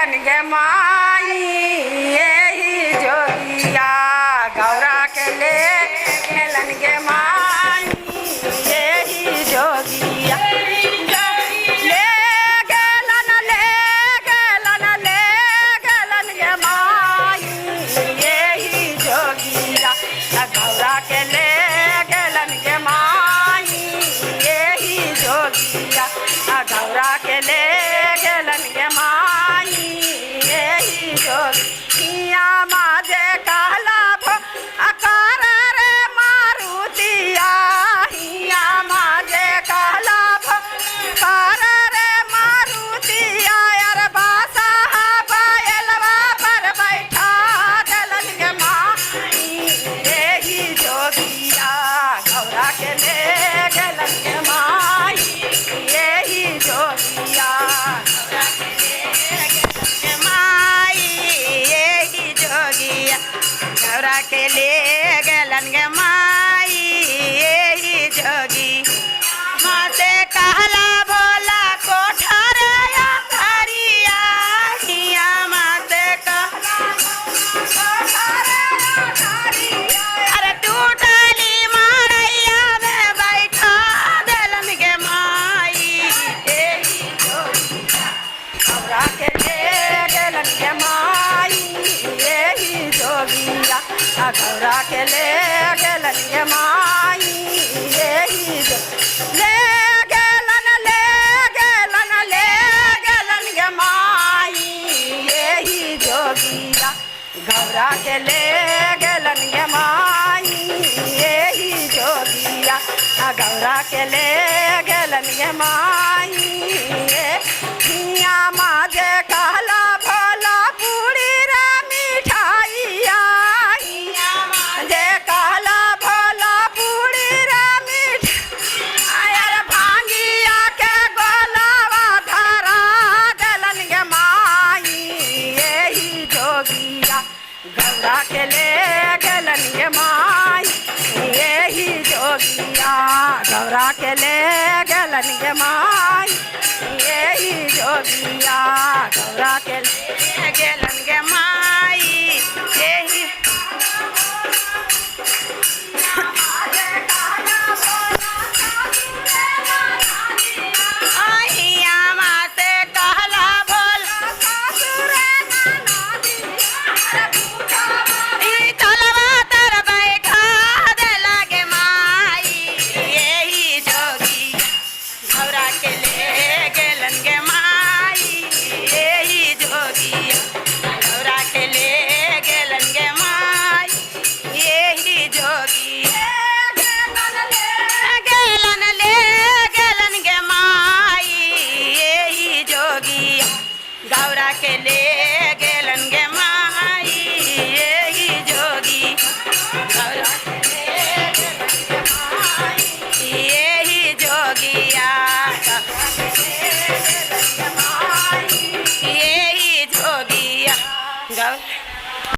गेलन गे माई यही जोगिया गौरा के ले गेलन गे माई यही जोगिया ले गेलन गे माई यही जोगिया गौरा के ले गेलन गे माई यही जोगिया गौरा के ले गेलन गे माई यही जोगिया माजे कहला भो अकार रे मारुतिया हिया माजे कहला भो अकार रे मारुतिया यार बासा बायलवा पर बैठा गेलन गे माई यही जोगिया गौरा के ले गेलन गे माई यही जोगिया गौरा के ले गेलन गे माई यही जोगी माते कहला भोला कोठर धरिया हिया माते कहला अरे टूटली मारैया में बैठा देलन गे माई यही जोगिया गौरा के ले गेलन गे माई यही जोगिया गौरा के ले गेलन गे माई यही ले गेलन गे माई यही जोगिया गौरा के ले गेलन गे माई यही जोगिया गौरा के ले गेलन गे माई हिया माजे कहला भोला पूरी रे मिठाइया हिया माजे कहला भोला पूरी रे मिठाइया रे भांगिया के गोलावा धरा गेलन गे माई यही जोगिया गौरा के ले गेलन गे माई यही जोगिया गौरा के ले गेलन गे माई यही जोगिया गौरा के ले गेलन गे माई यही हिया माते कहला भोला तलवा तर बैठा देला गे माई यही जोगिया गौरा के ले गेलन गे माई यही जोगिया गौरा के ले गेलन गे माई यही जोगिया गेलन गे माई यही जोगिया गौरा के ले